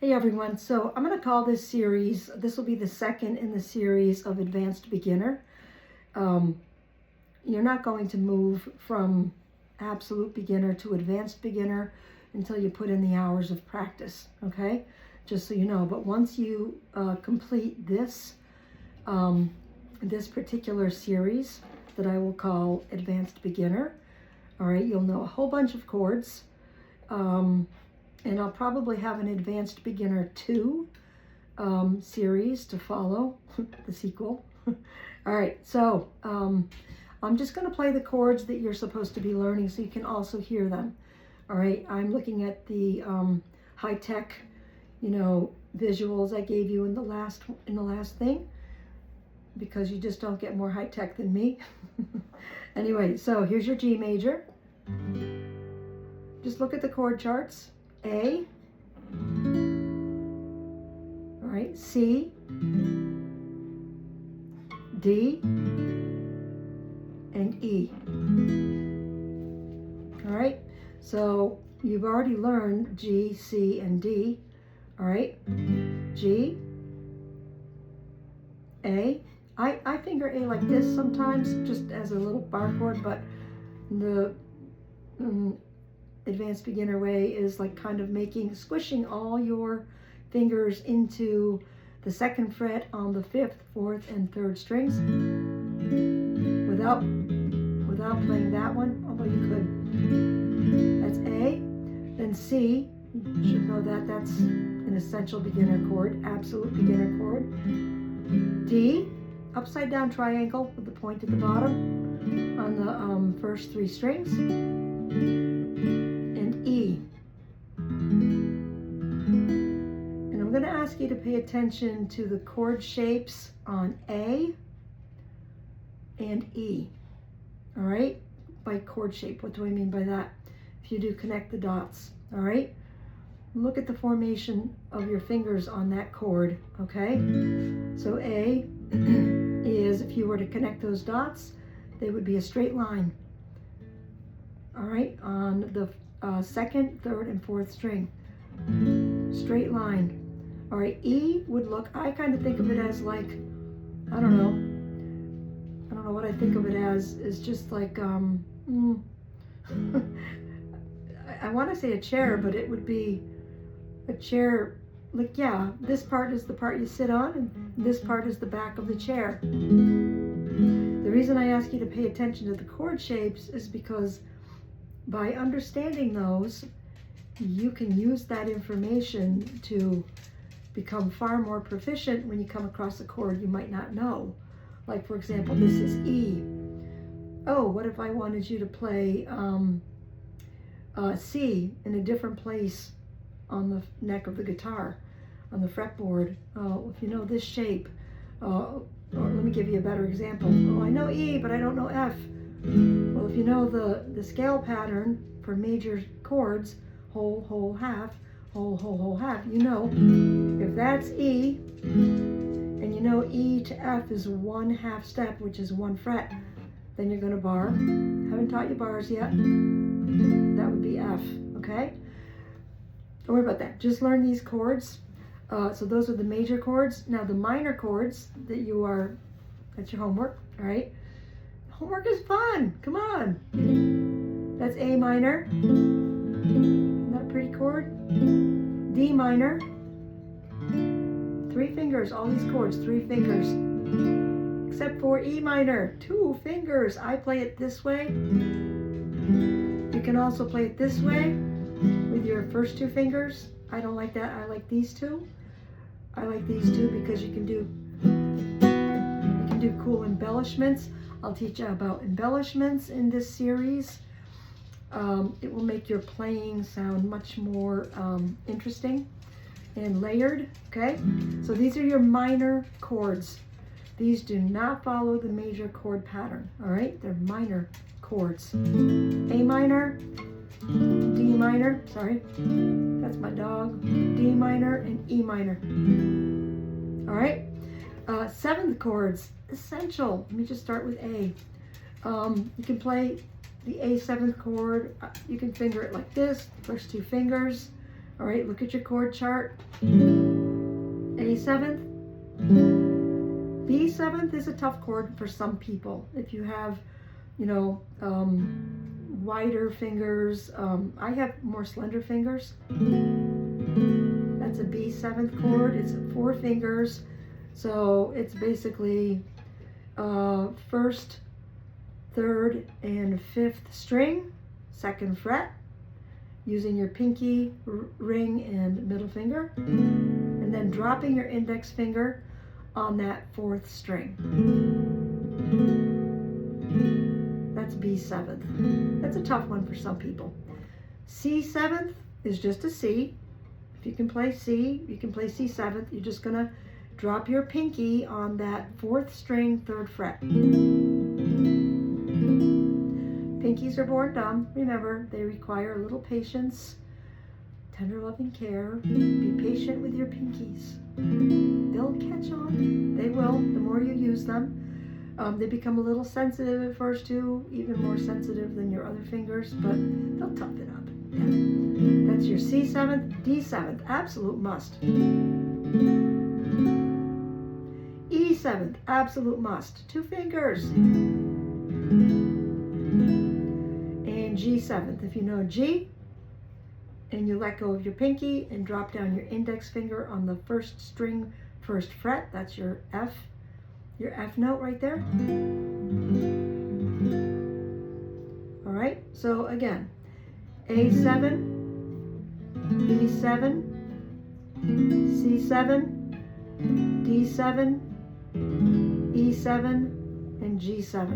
Hey everyone, so I'm going to call this series, this will be the second in the series of Advanced Beginner. You're not going to move from absolute beginner to advanced beginner until you put in the hours of practice, okay? Just so you know, but once you complete this, this particular series that I will call Advanced Beginner, all right, you'll know a whole bunch of chords. And I'll probably have an Advanced Beginner 2 series to follow, the sequel. All right, so I'm just going to play the chords that you're supposed to be learning so you can also hear them. All right, I'm looking at the high-tech, visuals I gave you in the last thing, because you just don't get more high-tech than me. Anyway, so here's your G major. Just look at the chord charts. A, all right, C, D, and E. All right, so you've already learned G, C, and D. All right, G, A. I finger A like this sometimes, just as a little bar chord, but the Advanced Beginner way is like kind of squishing all your fingers into the 2nd fret on the 5th, 4th, and 3rd strings without playing that one, although you could. That's A. Then C, you should know that that's an essential beginner chord, absolute beginner chord. D, upside down triangle with the point at the bottom on the first 3 strings. And E. And I'm going to ask you to pay attention to the chord shapes on A and E. All right? By chord shape, what do I mean by that? If you do connect the dots, all right? Look at the formation of your fingers on that chord, okay? So A is, if you were to connect those dots, they would be a straight line. All right, on the 2nd, 3rd, and 4th string. Straight line. All right, E would look, I kind of think of it as like, I don't know what I think of it as, is just like, I want to say a chair, but it would be a chair, like, yeah, this part is the part you sit on, and this part is the back of the chair. The reason I ask you to pay attention to the chord shapes is because by understanding those, you can use that information to become far more proficient when you come across a chord you might not know. Like, for example, this is E. Oh, what if I wanted you to play C in a different place on the neck of the guitar, on the fretboard? Oh, if you know this shape, or let me give you a better example. Oh, I know E, but I don't know F. Well, if you know the scale pattern for major chords, whole, whole, half, whole, whole, whole, half, you know, if that's E, and you know E to F is 1/2 step, which is 1 fret, then you're going to bar. Haven't taught you bars yet. That would be F, okay? Don't worry about that. Just learn these chords. So those are the major chords. Now the minor chords that's your homework, all right? Homework is fun. Come on. That's A minor. Isn't that a pretty chord? D minor. 3 fingers. All these chords, 3 fingers. Except for E minor, 2 fingers. I play it this way. You can also play it this way with your first 2 fingers. I don't like that. I like these 2. I like these 2 because you can do cool embellishments. I'll teach you about embellishments in this series. It will make your playing sound much more interesting and layered, okay? So these are your minor chords. These do not follow the major chord pattern, all right? They're minor chords. A minor, D minor, sorry, that's my dog, D minor, and E minor. All right? 7th chords, essential. Let me just start with A. You can play the A 7th chord. You can finger it like this, first 2 fingers. All right, look at your chord chart. A seventh. B seventh is a tough chord for some people. If you have, you know, wider fingers, I have more slender fingers. That's a B seventh chord. It's 4 fingers, so it's basically first, third, and fifth string, 2nd fret, using your pinky, ring, and middle finger, and then dropping your index finger on that 4th string. That's B seventh. That's a tough one for some people. C seventh is just a C. If you can play C, you can play C seventh. You're just gonna drop your pinky on that 4th string, 3rd fret. Pinkies are born dumb. Remember, they require a little patience, tender loving care. Be patient with your pinkies. They'll catch on. They will, the more you use them. They become a little sensitive at first too, even more sensitive than your other fingers, but they'll toughen up. Yeah. That's your C seventh, D seventh, absolute must. E seventh, absolute must. 2 fingers. And G seventh, if you know G, and you let go of your pinky and drop down your index finger on the 1st string, 1st fret, that's your F note right there. All right, so again, A7, B7, C7, D7, E7, and G7.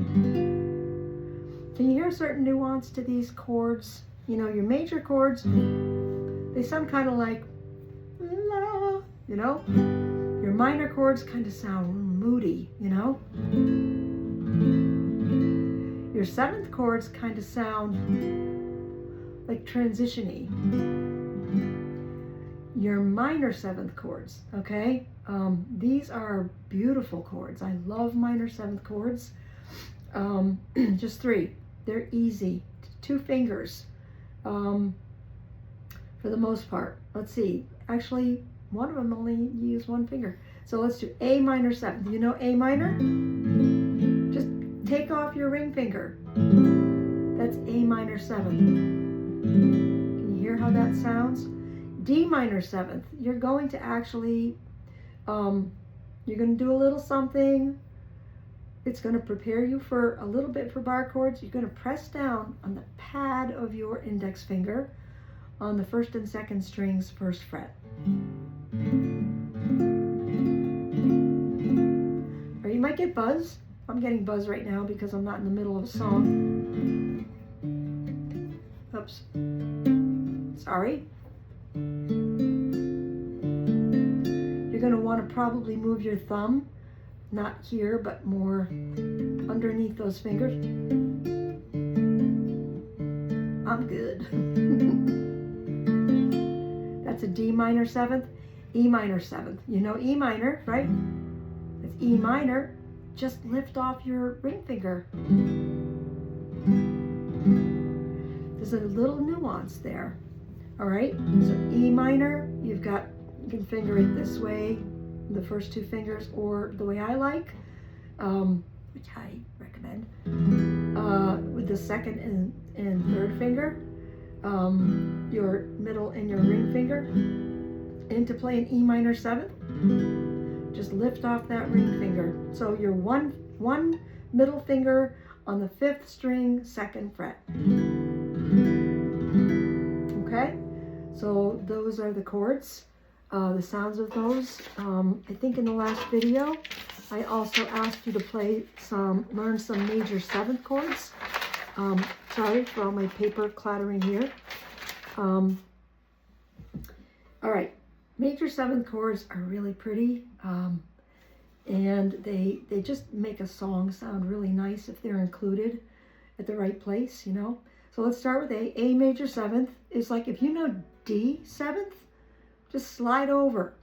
Can you hear a certain nuance to these chords? You know, your major chords, they sound kind of like la, you know? Your minor chords kind of sound moody, you know? Your 7th chords kind of sound like transition-y. Your minor 7th chords, okay? These are beautiful chords. I love minor 7th chords. Just 3. They're easy. 2 fingers. For the most part. Let's see. Actually, one of them only use 1 finger. So let's do A minor 7th. You know A minor? Just take off your ring finger. That's A minor 7th. Can you hear how that sounds? D minor 7th. You're going to actually, you're going to do a little something. It's going to prepare you for a little bit for bar chords. You're going to press down on the pad of your index finger on the 1st and 2nd strings, 1st fret. Or you might get buzz. I'm getting buzz right now because I'm not in the middle of a song. Oops. Sorry. You're going to want to probably move your thumb, not here, but more underneath those fingers. I'm good. That's a D minor 7th, E minor 7th. You know E minor, right? It's E minor. Just lift off your ring finger. There's a little nuance there. All right, so E minor, you can finger it this way, the first 2 fingers, or the way I like, which I recommend, with the 2nd and 3rd finger, your middle and your ring finger. And to play an E minor 7th, just lift off that ring finger. So your one middle finger on the 5th string, 2nd fret. Okay, so those are the chords, the sounds of those. I think in the last video, I also asked you to learn some major 7th chords. Sorry for all my paper clattering here. All right, major 7th chords are really pretty, and they just make a song sound really nice if they're included at the right place, you know. So let's start with A. A major 7th is like, if you know D 7th, just slide over.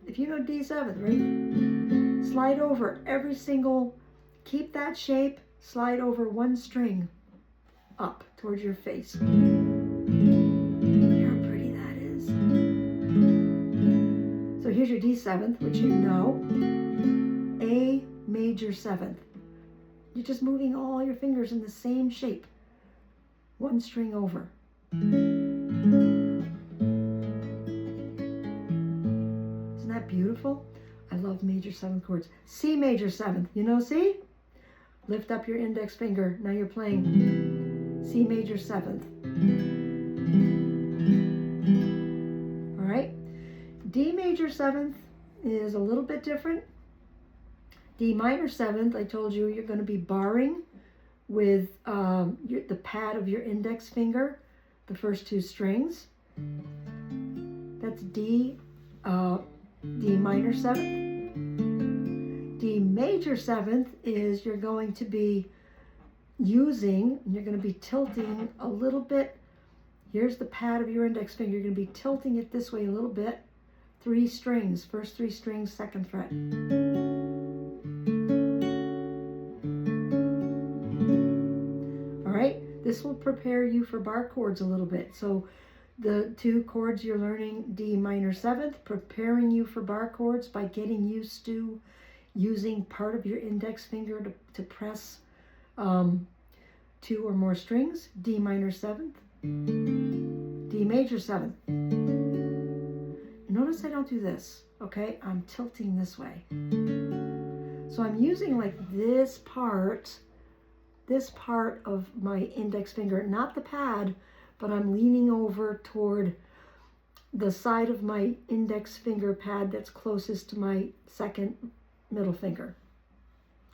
If you know D 7th, right? Slide over every single, keep that shape, slide over 1 string up towards your face. Hear how pretty that is. here's your D7th, which you know. A major 7th. You're just moving all your fingers in the same shape. One string over. Isn't that beautiful? I love major 7th chords. C major 7th. You know C? Lift up your index finger. Now you're playing C major 7th. All right. D major 7th is a little bit different. D minor 7th, I told you, you're going to be barring with the pad of your index finger, the first two strings. That's D minor 7th. D major 7th is you're going to be using, you're going to be tilting a little bit. Here's the pad of your index finger. You're going to be tilting it this way a little bit. 3 strings, first 3 strings, 2nd fret. All right, this will prepare you for bar chords a little bit. So the 2 chords you're learning, D minor 7th, preparing you for bar chords by getting used to using part of your index finger to press 2 or more strings, D minor 7th, D major 7th. Notice I don't do this, okay? I'm tilting this way. So I'm using like this part of my index finger, not the pad, but I'm leaning over toward the side of my index finger pad that's closest to my second middle finger,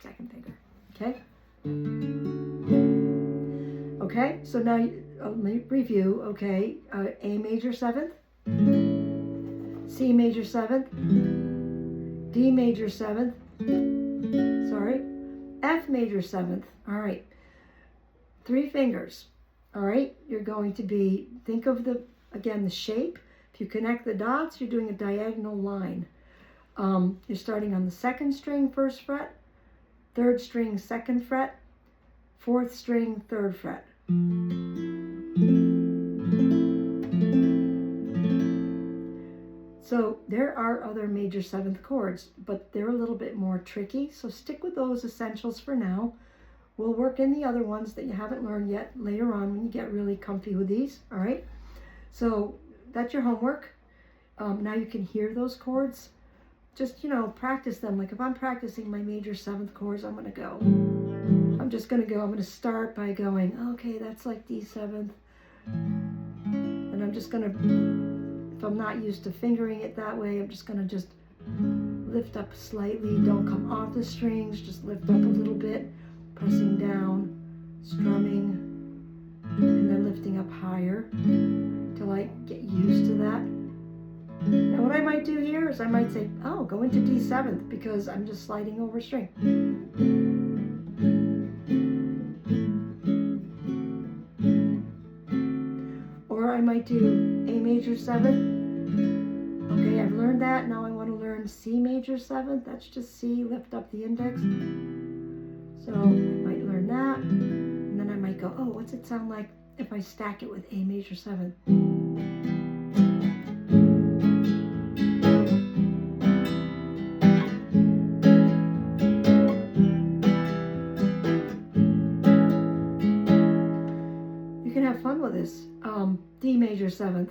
second finger, okay? Okay, so now let me review, okay? A major 7th, C major 7th, D major 7th, sorry, F major 7th, all right, 3 fingers, all right? You're going to be, think of again, the shape. If you connect the dots, you're doing a diagonal line. You're starting on the 2nd string, 1st fret, 3rd string, 2nd fret, 4th string, 3rd fret. So there are other major 7th chords, but they're a little bit more tricky. So stick with those essentials for now. We'll work in the other ones that you haven't learned yet later on when you get really comfy with these, all right? So that's your homework. Now you can hear those chords. Just, practice them. Like if I'm practicing my major 7th chords, I'm going to start by going, okay, that's like D7th. And I'm just going to, if I'm not used to fingering it that way, I'm just going to lift up slightly. Don't come off the strings. Just lift up a little bit, pressing down, strumming, and then lifting up higher till I get used to that. Now what I might do here is I might say, oh, go into D7th because I'm just sliding over a string. Or I might do A major 7th. Okay, I've learned that. Now I want to learn C major 7th. That's just C, lift up the index. So I might learn that. And then I might go, oh, what's it sound like if I stack it with A major 7th? Fun with this. D major 7th.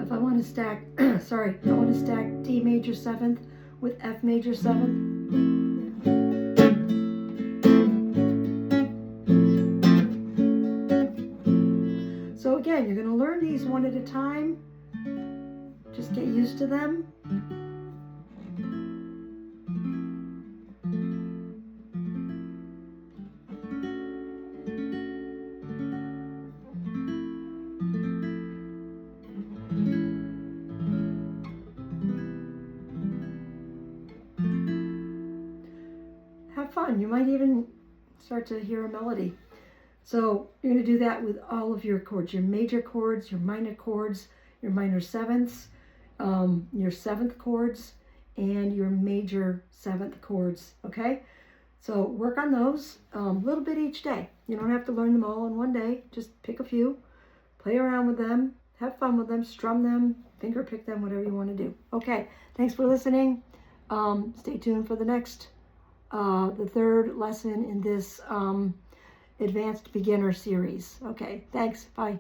If I want to stack, I want to stack D major 7th with F major 7th. So again, you're going to learn these one at a time. Just get used to them. Fun. You might even start to hear a melody. So you're going to do that with all of your chords, your major chords, your minor 7ths, your 7th chords, and your major 7th chords, okay? So work on those a little bit each day. You don't have to learn them all in one day. Just pick a few, play around with them, have fun with them, strum them, finger pick them, whatever you want to do. Okay, thanks for listening. Stay tuned for the next, the third lesson in this advanced beginner series. Okay, thanks. Bye.